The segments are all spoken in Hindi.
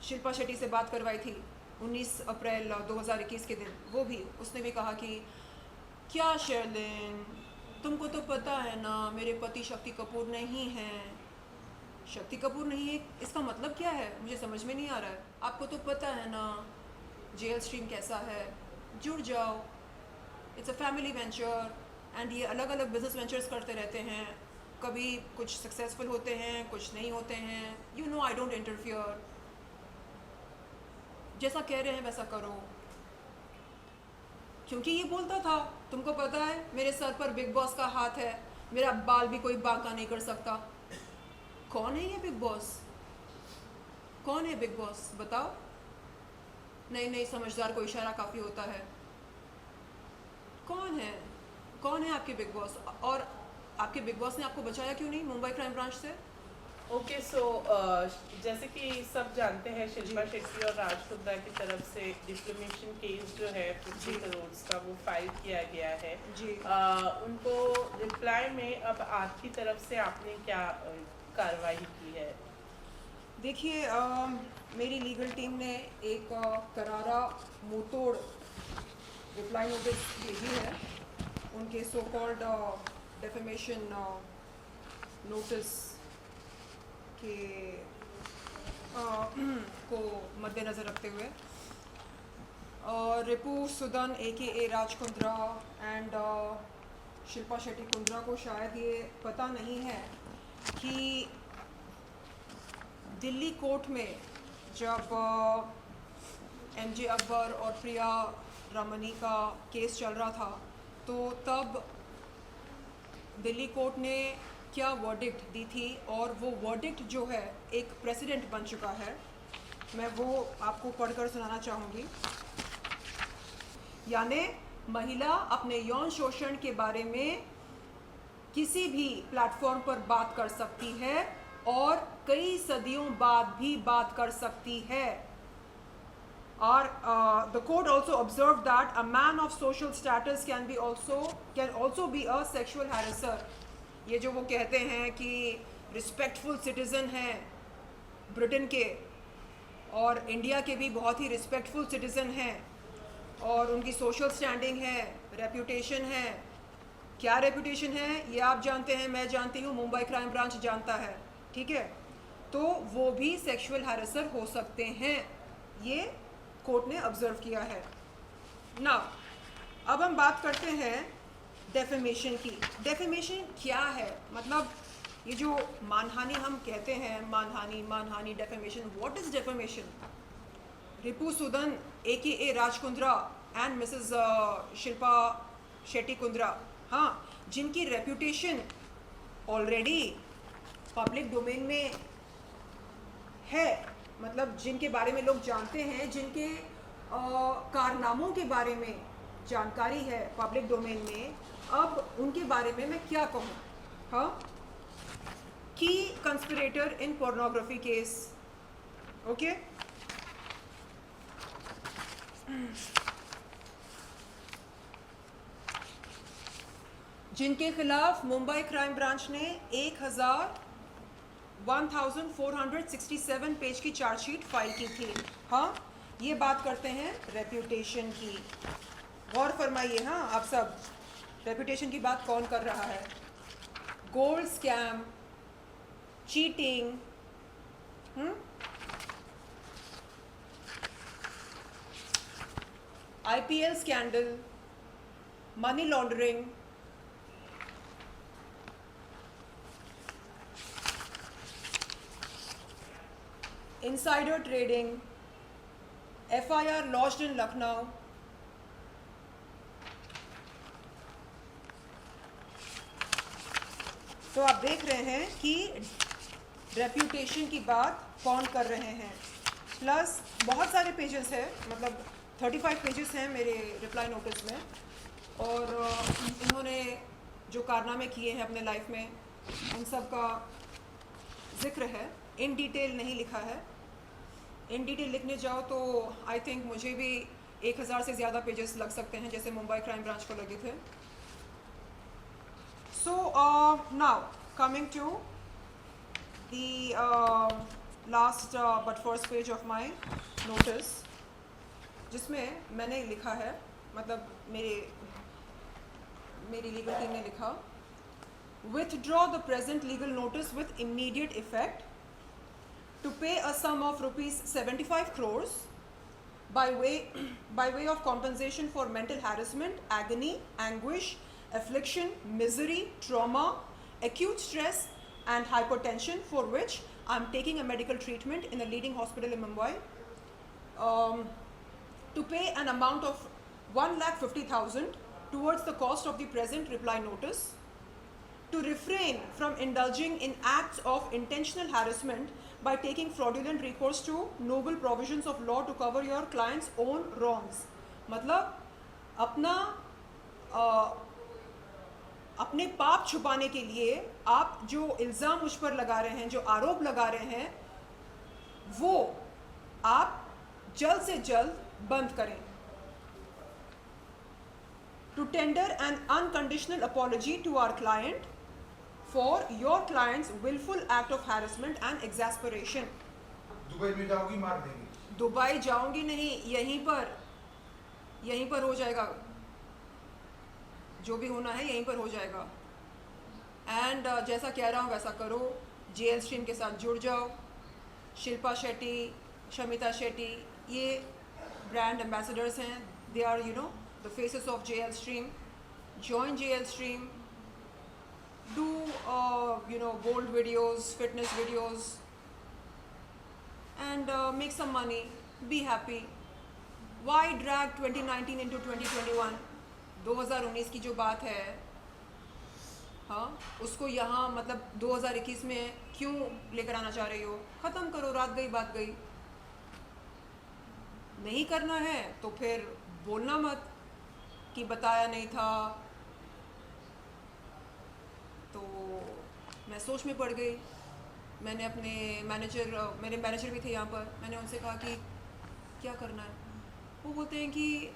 शिल्पा शेट्टी से बात करवाई थी 19 अप्रैल 2021 के दिन, वो भी उसने भी कहा कि क्या शर्लिन, तुमको तो पता है ना मेरे पति शक्ति कपूर नहीं हैं। शक्ति कपूर नहीं है इसका मतलब क्या है, मुझे समझ में नहीं आ रहा है। आपको तो पता है ना जेएल स्ट्रीम कैसा है, जुड़ जाओ, it's a family venture and ये अलग अलग बिजनेस वेंचर्स करते रहते हैं, कभी कुछ सक्सेसफुल होते हैं कुछ नहीं होते हैं। You know I don't interfere, जैसा कह रहे हैं वैसा करो। क्योंकि ये बोलता था तुमको पता है मेरे सर पर बिग बॉस का हाथ है, मेरा बाल भी कोई बांका नहीं कर सकता। कौन है ये बिग बॉस, कौन है बिग बॉस बताओ। नहीं नहीं, समझदार को इशारा काफ़ी होता है। कौन है, कौन है आपके बिग बॉस, और आपके बिग बॉस ने आपको बचाया क्यों नहीं मुंबई क्राइम ब्रांच से? ओके सो जैसे कि सब जानते हैं शिल्पा शेट्टी और राज कुंद्रा की तरफ से डिफ्लेमेशन केस जो है 50 करोड़ का वो फाइल किया गया है जी। उनको रिप्लाई में अब आपकी तरफ से आपने क्या कार्रवाई की है? देखिए मेरी लीगल टीम ने एक करारा मुंहतोड़ रिप्लाई नोटिस भेजी है उनके सो कॉल्ड डेफेमेशन नोटिस के को मद्देनज़र रखते हुए। रिपू सुदन ए राज कुंद्रा एंड शिल्पा शेट्टी कुंद्रा को शायद ये पता नहीं है कि दिल्ली कोर्ट में जब एमजे अकबर और प्रिया रमनी का केस चल रहा था तो तब दिल्ली कोर्ट ने क्या वर्डिक्ट दी थी, और वो वर्डिक्ट जो है एक प्रेसिडेंट बन चुका है। मैं वो आपको पढ़कर सुनाना चाहूँगी। यानी महिला अपने यौन शोषण के बारे में किसी भी प्लेटफॉर्म पर बात कर सकती है और कई सदियों बाद भी बात कर सकती है। और the court also observed that a man of social status can also be a sexual harasser। ये जो वो कहते हैं कि रिस्पेक्टफुल सिटीज़न हैं ब्रिटेन के और इंडिया के भी बहुत ही रिस्पेक्टफुल सिटीज़न हैं और उनकी सोशल स्टैंडिंग है, रेपुटेशन है। क्या रेपुटेशन है ये आप जानते हैं, मैं जानती हूँ, मुंबई क्राइम ब्रांच जानता है, ठीक है। तो वो भी सेक्सुअल हैरेसर हो सकते हैं, ये कोर्ट ने ऑब्जर्व किया है। नाउ अब हम बात करते हैं डेफेमेशन की। डेफेमेशन क्या है, मतलब ये जो मानहानि हम कहते हैं, मानहानि defamation, what is defamation? Ripu Sudan A Raj Kundra and Mrs Shilpa Shetty Kundra, हाँ, जिनकी रेपुटेशन ऑलरेडी पब्लिक डोमेन में है, मतलब जिनके बारे में लोग जानते हैं, जिनके कारनामों के बारे में जानकारी है पब्लिक डोमेन में, अब उनके बारे में मैं क्या कहूँ? हाँ, की कंस्पिरेटर इन पोर्नोग्राफी केस, ओके। जिनके खिलाफ मुंबई क्राइम ब्रांच ने 1467 पेज की चार्जशीट फाइल की थी। हाँ, ये बात करते हैं रेपुटेशन की। गौर फरमाइए, हाँ आप सब, रेपुटेशन की बात कौन कर रहा है? Gold scam, cheating, IPL scandal, money laundering, insider trading, FIR lodged in Lucknow, तो आप देख रहे हैं कि रेप्यूटेशन की बात कौन कर रहे हैं। प्लस बहुत सारे पेजेस हैं, मतलब 35 पेजेस हैं मेरे रिप्लाई नोटिस में, और इन्होंने जो कारनामे किए हैं अपने लाइफ में उन सब का जिक्र है। इन डिटेल नहीं लिखा है, इन डिटेल लिखने जाओ तो आई थिंक मुझे भी 1000 से ज़्यादा पेजेस लग सकते हैं, जैसे मुंबई क्राइम ब्रांच को लगे थे। So now coming to the last but first page of my notice, जिसमें मैंने लिखा है, मतलब मेरी लीगल टीम ने लिखा, withdraw the present legal notice with immediate effect to pay a sum of rupees 75 crores by way of compensation for mental harassment, agony, anguish, affliction, misery, trauma, acute stress and hypertension for which I am taking a medical treatment in a leading hospital in Mumbai, to pay an amount of 1,50,000 towards the cost of the present reply notice, to refrain from indulging in acts of intentional harassment by taking fraudulent recourse to noble provisions of law to cover your client's own wrongs. मतलब अपने पाप छुपाने के लिए आप जो इल्ज़ाम मुझ पर लगा रहे हैं, जो आरोप लगा रहे हैं, वो आप जल्द से जल्द बंद करें. To tender an unconditional apology to our client for your client's willful act of harassment and exasperation. Dubai में जाओगी मार देंगे. दुबई जाऊंगी नहीं, यहीं पर हो जाएगा, जो भी होना है यहीं पर हो जाएगा. एंड जैसा कह रहा हूँ वैसा करो, जेएल स्ट्रीम के साथ जुड़ जाओ. शिल्पा शेट्टी, शमिता शेट्टी, ये ब्रांड एम्बेसडर्स हैं. They are the faces of JL Stream. Join JL Stream, do bold videos, fitness videos, and make some money, be happy. Why drag 2019 into 2021? 2019 की जो बात है, हाँ, उसको यहाँ मतलब 2021 में क्यों लेकर आना चाह रही हो? ख़त्म करो, रात गई बात गई. नहीं करना है तो फिर बोलना मत कि बताया नहीं था. तो मैं सोच में पड़ गई. मैंने अपने मेरे मैनेजर भी थे यहाँ पर, मैंने उनसे कहा कि क्या करना है. वो बोलते हैं कि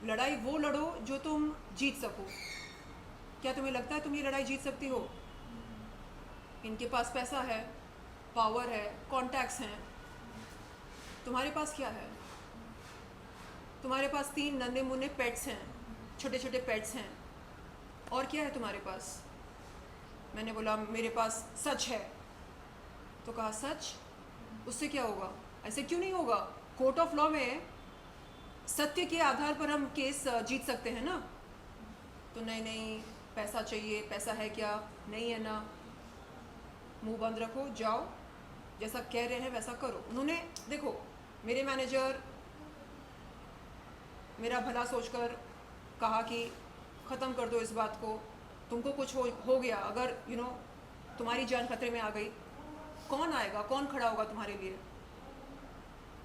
लड़ाई वो लड़ो जो तुम जीत सको. क्या तुम्हें लगता है तुम ये लड़ाई जीत सकती हो? इनके पास पैसा है, पावर है, कॉन्टैक्ट्स हैं. तुम्हारे पास क्या है? तुम्हारे पास 3 नन्हे मुन्ने पेट्स हैं, छोटे छोटे पेट्स हैं. और क्या है तुम्हारे पास? मैंने बोला मेरे पास सच है. तो कहा सच, उससे क्या होगा? ऐसे क्यों नहीं होगा? कोर्ट ऑफ लॉ में सत्य के आधार पर हम केस जीत सकते हैं ना. तो नहीं, पैसा चाहिए. पैसा है क्या? नहीं है ना. मुंह बंद रखो, जाओ, जैसा कह रहे हैं वैसा करो. उन्होंने देखो, मेरे मैनेजर मेरा भला सोचकर कहा कि ख़त्म कर दो इस बात को. तुमको कुछ हो गया, अगर तुम्हारी जान खतरे में आ गई, कौन आएगा, कौन खड़ा होगा तुम्हारे लिए?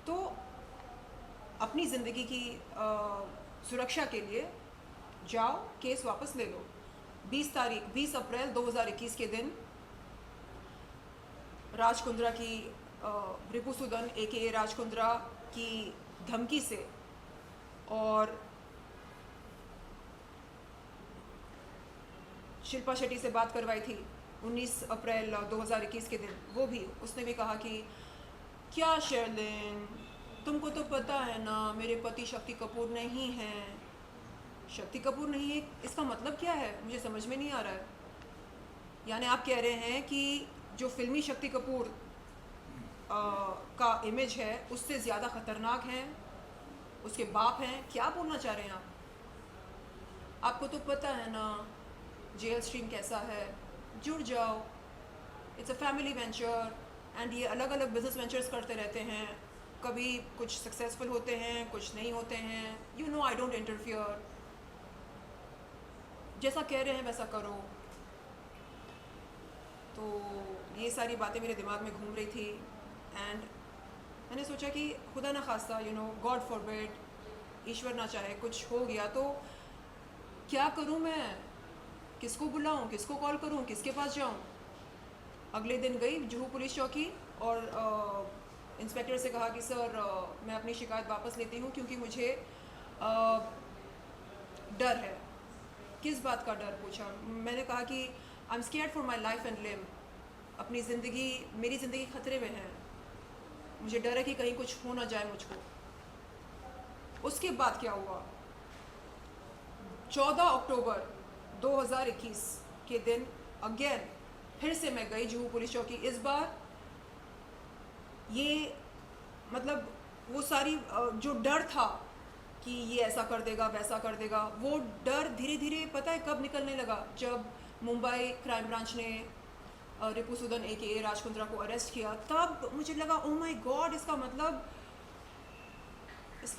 तो अपनी ज़िंदगी की सुरक्षा के लिए जाओ, केस वापस ले लो. 20 अप्रैल 2021 के दिन राज कुंद्रा की रिपुसुदन AKA राज कुंद्रा की धमकी से और शिल्पा शेट्टी से बात करवाई थी 19 अप्रैल 2021 के दिन. वो भी उसने भी कहा कि क्या शर्लिन, तुमको तो पता है ना मेरे पति शक्ति कपूर नहीं हैं. शक्ति कपूर नहीं है, इसका मतलब क्या है? मुझे समझ में नहीं आ रहा है. यानी आप कह रहे हैं कि जो फिल्मी शक्ति कपूर का इमेज है उससे ज़्यादा ख़तरनाक हैं उसके बाप हैं. क्या बोलना चाह रहे हैं आप? आपको तो पता है ना जेएल स्ट्रीम कैसा है. जुड़ जाओ, it's a family venture. And ये अलग अलग बिजनेस वेंचर्स करते रहते हैं. कभी कुछ सक्सेसफुल होते हैं, कुछ नहीं होते हैं. I don't interfere. जैसा कह रहे हैं वैसा करो. तो ये सारी बातें मेरे दिमाग में घूम रही थी. एंड मैंने सोचा कि खुदा ना खास्ता गॉड फॉरबिड, ईश्वर ना चाहे कुछ हो गया तो क्या करूं मैं? किसको बुलाऊं, किसको कॉल करूं, किसके पास जाऊं? अगले दिन गई जुहू पुलिस चौकी और इंस्पेक्टर से कहा कि सर मैं अपनी शिकायत वापस लेती हूं क्योंकि मुझे डर है. किस बात का डर? पूछा. मैंने कहा कि I am scared for my life and limb. अपनी ज़िंदगी, मेरी ज़िंदगी खतरे में है, मुझे डर है कि कहीं कुछ हो ना जाए मुझको। उसके बाद क्या हुआ, 14 अक्टूबर 2021 के दिन अगेन फिर से मैं गई जुहू पुलिस चौकी। इस बार ये मतलब वो सारी जो डर था कि ये ऐसा कर देगा वैसा कर देगा, वो डर धीरे धीरे पता है कब निकलने लगा, जब मुंबई क्राइम ब्रांच ने रिपुसुदन AKA राज कुंद्रा को अरेस्ट किया। तब मुझे लगा ओ माय गॉड, इसका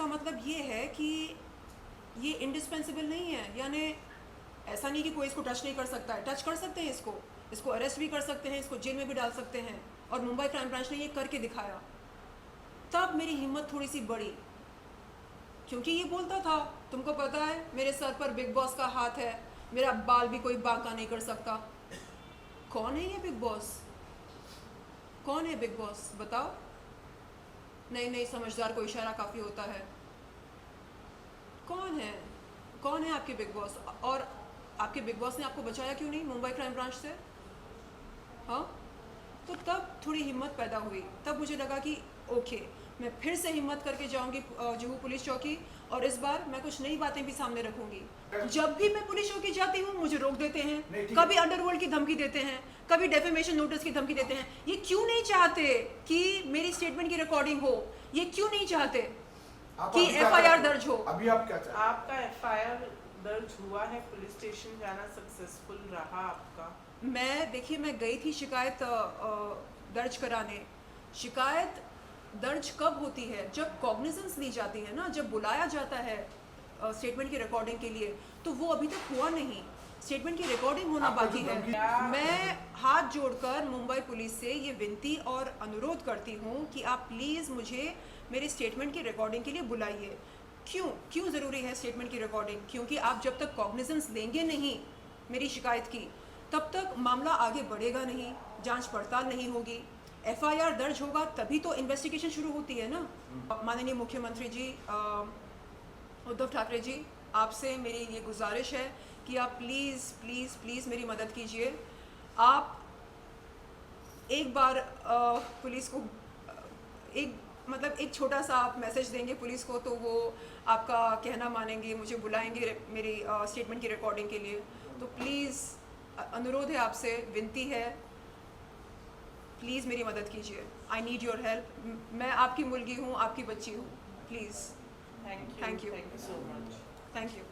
मतलब ये है कि ये इंडिस्पेंसिबल नहीं है, यानी ऐसा नहीं कि कोई इसको टच नहीं कर सकता है, टच कर सकते हैं, इसको अरेस्ट भी कर सकते हैं, इसको जेल में भी डाल सकते हैं, और मुंबई क्राइम ब्रांच ने ये करके दिखाया। तब मेरी हिम्मत थोड़ी सी बढ़ी, क्योंकि ये बोलता था तुमको पता है मेरे सर पर बिग बॉस का हाथ है, मेरा बाल भी कोई बांका नहीं कर सकता। कौन है ये बिग बॉस? कौन है बिग बॉस बताओ? नहीं समझदार को इशारा काफ़ी होता है। कौन है आपके बिग बॉस? और आपके बिग बॉस ने आपको बचाया क्यों नहीं मुंबई क्राइम ब्रांच से? हाँ, तो तब थोड़ी हिम्मत पैदा हुई। तब मुझे लगा कि ओके, मैं फिर से हिम्मत करके जाऊंगी जुहू पुलिस चौकी, और इस बार मैं कुछ नई बातें भी सामने रखूंगी। जब भी मैं पुलिस चौकी जाती हूँ मुझे रोक देते हैं, कभी अंडरवर्ल्ड की धमकी देते हैं, कभी डेफेमेशन नोटिस की धमकी देते हैं। ये क्यों नहीं चाहते कि मेरी स्टेटमेंट की रिकॉर्डिंग हो? ये क्यों नहीं चाहते कि FIR दर्ज हो? अभी आप क्या चाहते हैं? आपका FIR दर्ज हुआ है, पुलिस स्टेशन जाना सक्सेसफुल रहा आपका? देखिए मैं गई थी शिकायत दर्ज कराने। शिकायत दर्ज कब होती है? जब कॉग्निजेंस ली जाती है ना, जब बुलाया जाता है स्टेटमेंट की रिकॉर्डिंग के लिए, तो वो अभी तक हुआ नहीं। स्टेटमेंट की रिकॉर्डिंग होना बाकी है। मैं हाथ जोड़कर मुंबई पुलिस से ये विनती और अनुरोध करती हूँ कि आप प्लीज़ मुझे मेरे स्टेटमेंट की रिकॉर्डिंग के लिए बुलाइए। क्यों ज़रूरी है स्टेटमेंट की रिकॉर्डिंग? क्योंकि आप जब तक कॉग्निजेंस लेंगे नहीं मेरी शिकायत की, तब तक मामला आगे बढ़ेगा नहीं, जांच पड़ताल नहीं होगी, FIR दर्ज होगा तभी तो इन्वेस्टिगेशन शुरू होती है ना। माननीय मुख्यमंत्री जी उद्धव ठाकरे जी, आपसे मेरी ये गुजारिश है कि आप प्लीज़ मेरी मदद कीजिए। आप एक बार पुलिस को एक छोटा सा आप मैसेज देंगे पुलिस को, तो वो आपका कहना मानेंगे, मुझे बुलाएंगे मेरी स्टेटमेंट की रिकॉर्डिंग के लिए। तो प्लीज़ अनुरोध है आपसे, विनती है, प्लीज़ मेरी मदद कीजिए। I need your help. मैं आपकी मुर्गी हूँ, आपकी बच्ची हूँ, please. Thank you so much. Thank you.